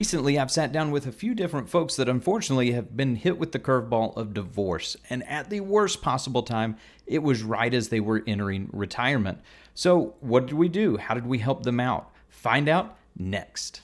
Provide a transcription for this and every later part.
Recently, I've sat down with a few different folks that unfortunately have been hit with the curveball of divorce. And at the worst possible time, it was right as they were entering retirement. So, what did we do? How did we help them out? Find out next.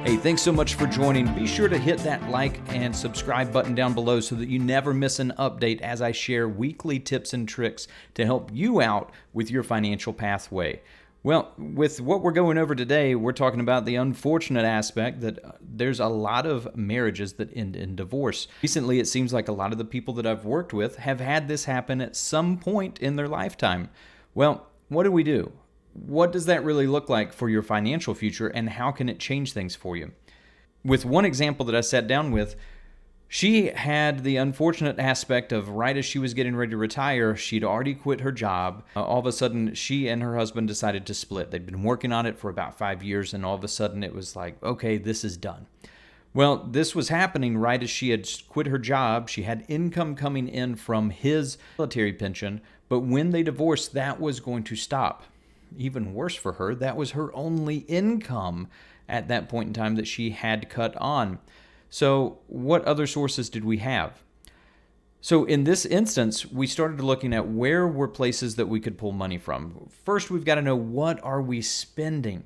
Hey, thanks so much for joining. Be sure to hit that like and subscribe button down below so that you never miss an update as I share weekly tips and tricks to help you out with your financial pathway. Well, with what we're going over today, we're talking about the unfortunate aspect that there's a lot of marriages that end in divorce. Recently, it seems like a lot of the people that I've worked with have had this happen at some point in their lifetime. Well, what do we do? What does that really look like for your financial future, and how can it change things for you? With one example that I sat down with, she had the unfortunate aspect of right as she was getting ready to retire, she'd already quit her job. All of a sudden, she and her husband decided to split. They'd been working on it for about 5 years, and all of a sudden it was like, okay, this is done. Well, this was happening right as she had quit her job. She had income coming in from his military pension, but when they divorced, that was going to stop. Even worse for her, that was her only income at that point in time that she had cut on. So what other sources did we have? So in this instance, we started looking at where were places that we could pull money from. First, we've got to know, what are we spending?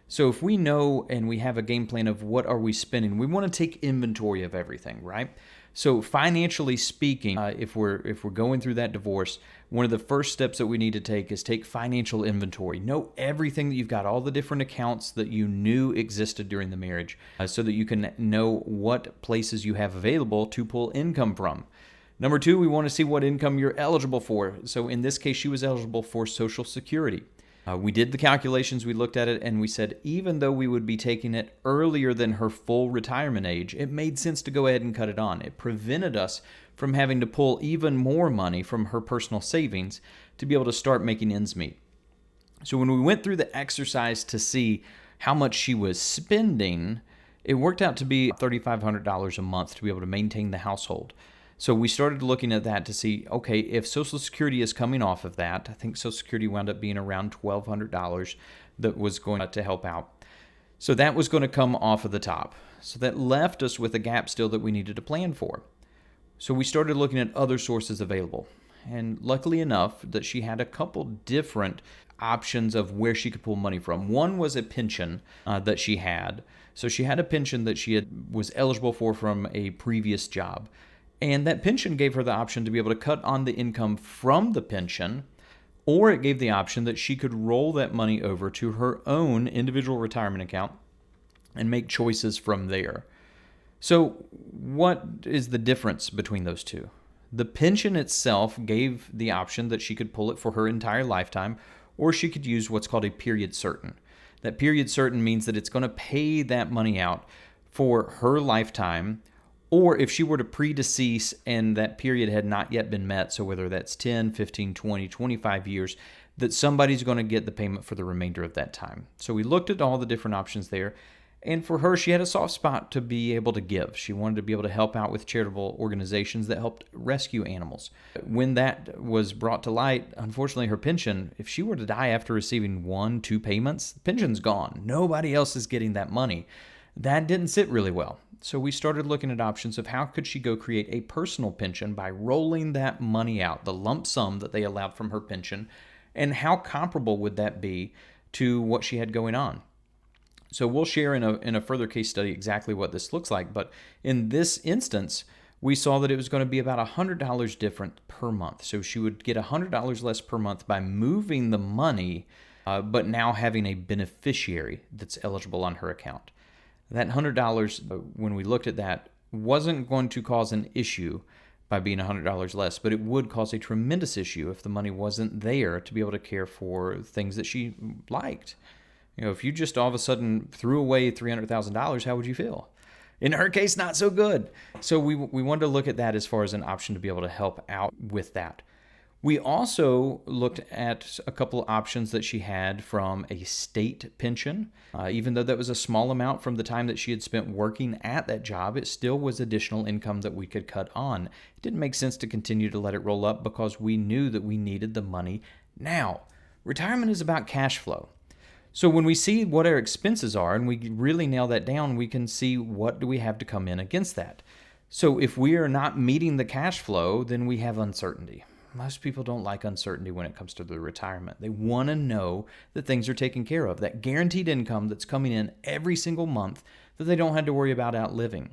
So if we know and we have a game plan of what are we spending, we want to take inventory of everything, right? So financially speaking, if we're going through that divorce, one of the first steps that we need to take is take financial inventory. Know everything that you've got, all the different accounts that you knew existed during the marriage, so that you can know what places you have available to pull income from. Number two, we want to see what income you're eligible for. So in this case, she was eligible for Social Security. We did the calculations, we looked at it, and we said even though we would be taking it earlier than her full retirement age, it made sense to go ahead and cut it on. It prevented us from having to pull even more money from her personal savings to be able to start making ends meet. So when we went through the exercise to see how much she was spending, it worked out to be $3,500 a month to be able to maintain the household. So we started looking at that to see, okay, if Social Security is coming off of that, I think Social Security wound up being around $1,200 that was going to help out. So that was going to come off of the top. So that left us with a gap still that we needed to plan for. So we started looking at other sources available. And luckily enough that she had a couple different options of where she could pull money from. One was a pension that she had. So she had a pension that was eligible for from a previous job. And that pension gave her the option to be able to cut on the income from the pension, or it gave the option that she could roll that money over to her own individual retirement account and make choices from there. So what is the difference between those two? The pension itself gave the option that she could pull it for her entire lifetime, or she could use what's called a period certain. That period certain means that it's going to pay that money out for her lifetime, or if she were to predecease and that period had not yet been met, so whether that's 10, 15, 20, 25 years, that somebody's going to get the payment for the remainder of that time. So we looked at all the different options there. And for her, she had a soft spot to be able to give. She wanted to be able to help out with charitable organizations that helped rescue animals. When that was brought to light, unfortunately, her pension, if she were to die after receiving 1-2 payments, the pension's gone. Nobody else is getting that money. That didn't sit really well. So we started looking at options of how could she go create a personal pension by rolling that money out, the lump sum that they allowed from her pension, and how comparable would that be to what she had going on. So we'll share in a further case study exactly what this looks like. But in this instance, we saw that it was going to be about $100 different per month. So she would get $100 less per month by moving the money, but now having a beneficiary that's eligible on her account. That $100, when we looked at that, wasn't going to cause an issue by being $100 less, but it would cause a tremendous issue if the money wasn't there to be able to care for things that she liked. You know, if you just all of a sudden threw away $300,000, how would you feel? In her case, not so good. So we wanted to look at that as far as an option to be able to help out with that. We also looked at a couple of options that she had from a state pension. Even though that was a small amount from the time that she had spent working at that job, it still was additional income that we could cut on. It didn't make sense to continue to let it roll up because we knew that we needed the money now. Retirement is about cash flow. So when we see what our expenses are and we really nail that down, we can see what do we have to come in against that. So if we are not meeting the cash flow, then we have uncertainty. Most people don't like uncertainty when it comes to their retirement. They want to know that things are taken care of, that guaranteed income that's coming in every single month that they don't have to worry about outliving.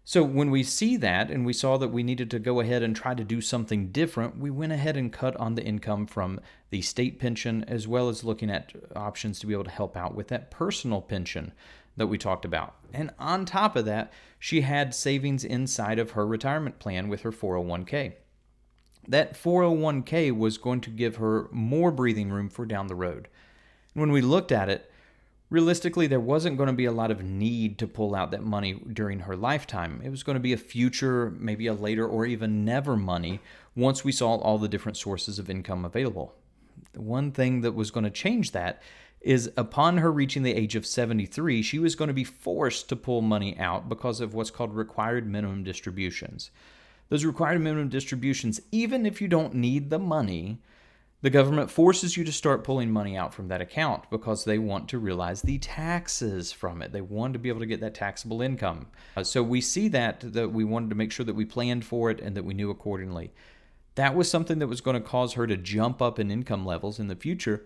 So when we see that and we saw that we needed to go ahead and try to do something different, we went ahead and cut on the income from the state pension, as well as looking at options to be able to help out with that personal pension that we talked about. And on top of that, she had savings inside of her retirement plan with her 401k. That 401k was going to give her more breathing room for down the road. When we looked at it, realistically, there wasn't going to be a lot of need to pull out that money during her lifetime. It was going to be a future, maybe a later or even never money once we saw all the different sources of income available. One thing that was going to change that is upon her reaching the age of 73, she was going to be forced to pull money out because of what's called required minimum distributions. Those required minimum distributions, even if you don't need the money, the government forces you to start pulling money out from that account because they want to realize the taxes from it. They want to be able to get that taxable income. So we see that we wanted to make sure that we planned for it and that we knew accordingly. That was something that was going to cause her to jump up in income levels in the future.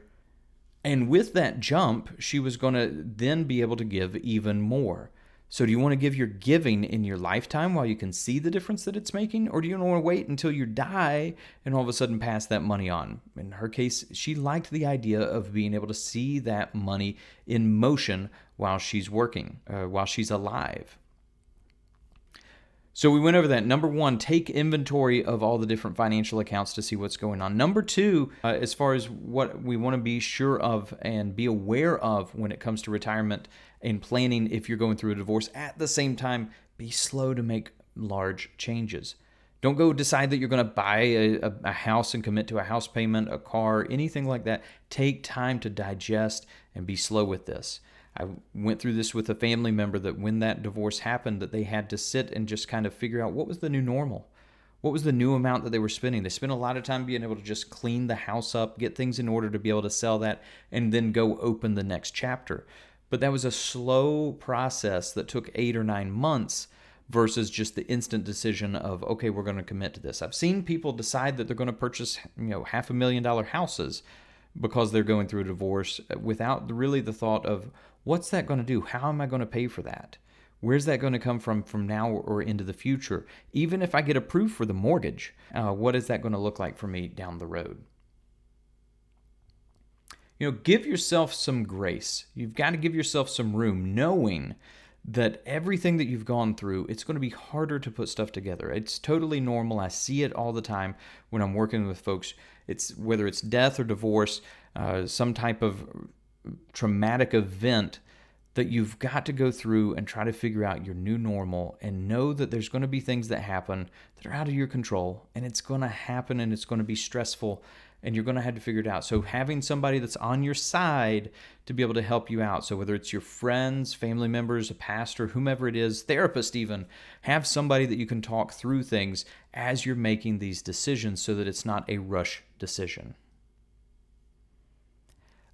And with that jump, she was going to then be able to give even more. So do you want to give your giving in your lifetime while you can see the difference that it's making? Or do you want to wait until you die and all of a sudden pass that money on? In her case, she liked the idea of being able to see that money in motion while she's working, while she's alive. So we went over that. Number one, take inventory of all the different financial accounts to see what's going on. Number two, as far as what we want to be sure of and be aware of when it comes to retirement and planning if you're going through a divorce, at the same time, be slow to make large changes. Don't go decide that you're going to buy a house and commit to a house payment, a car, anything like that. Take time to digest and be slow with this. I went through this with a family member that when that divorce happened, that they had to sit and just kind of figure out what was the new normal. What was the new amount that they were spending? They spent a lot of time being able to just clean the house up, get things in order to be able to sell that, and then go open the next chapter. But that was a slow process that took 8 or 9 months versus just the instant decision of, okay, we're going to commit to this. I've seen people decide that they're going to purchase, $500,000 houses because they're going through a divorce without really the thought of, what's that going to do? How am I going to pay for that? Where's that going to come from now or into the future? Even if I get approved for the mortgage, what is that going to look like for me down the road? Give yourself some grace. You've got to give yourself some room, knowing that everything that you've gone through, it's going to be harder to put stuff together. It's totally normal. I see it all the time when I'm working with folks. It's whether it's death or divorce, some type of traumatic event that you've got to go through and try to figure out your new normal, and know that there's going to be things that happen that are out of your control, and it's going to happen and it's going to be stressful, and you're going to have to figure it out. So having somebody that's on your side to be able to help you out. So whether it's your friends, family members, a pastor, whomever it is, therapist even, have somebody that you can talk through things as you're making these decisions so that it's not a rush decision.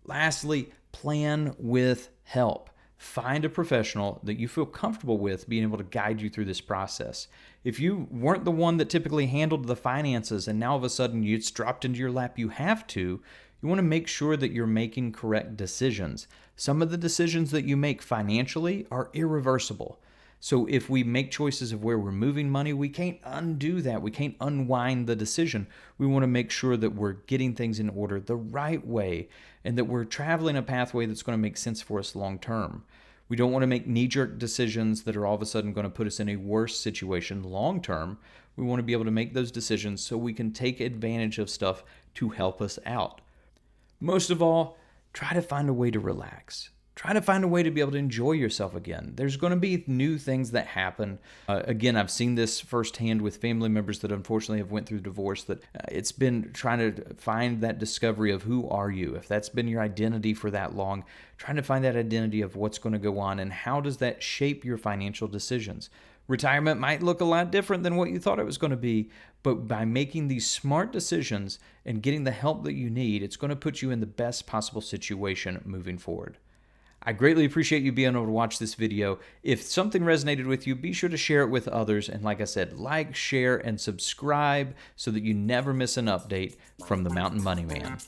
Lastly, plan with help. Find a professional that you feel comfortable with being able to guide you through this process. If you weren't the one that typically handled the finances and now all of a sudden it's dropped into your lap, you have to, you want to make sure that you're making correct decisions. Some of the decisions that you make financially are irreversible. So if we make choices of where we're moving money, we can't undo that. We can't unwind the decision. We want to make sure that we're getting things in order the right way and that we're traveling a pathway that's going to make sense for us long term. We don't want to make knee-jerk decisions that are all of a sudden going to put us in a worse situation long term. We want to be able to make those decisions so we can take advantage of stuff to help us out. Most of all, try to find a way to relax. Try to find a way to be able to enjoy yourself again. There's going to be new things that happen. Again, I've seen this firsthand with family members that unfortunately have went through divorce, that it's been trying to find that discovery of who are you. If that's been your identity for that long, trying to find that identity of what's going to go on and how does that shape your financial decisions. Retirement might look a lot different than what you thought it was going to be, but by making these smart decisions and getting the help that you need, it's going to put you in the best possible situation moving forward. I greatly appreciate you being able to watch this video. If something resonated with you, be sure to share it with others. And like I said, like, share, and subscribe so that you never miss an update from the Mountain Money Man.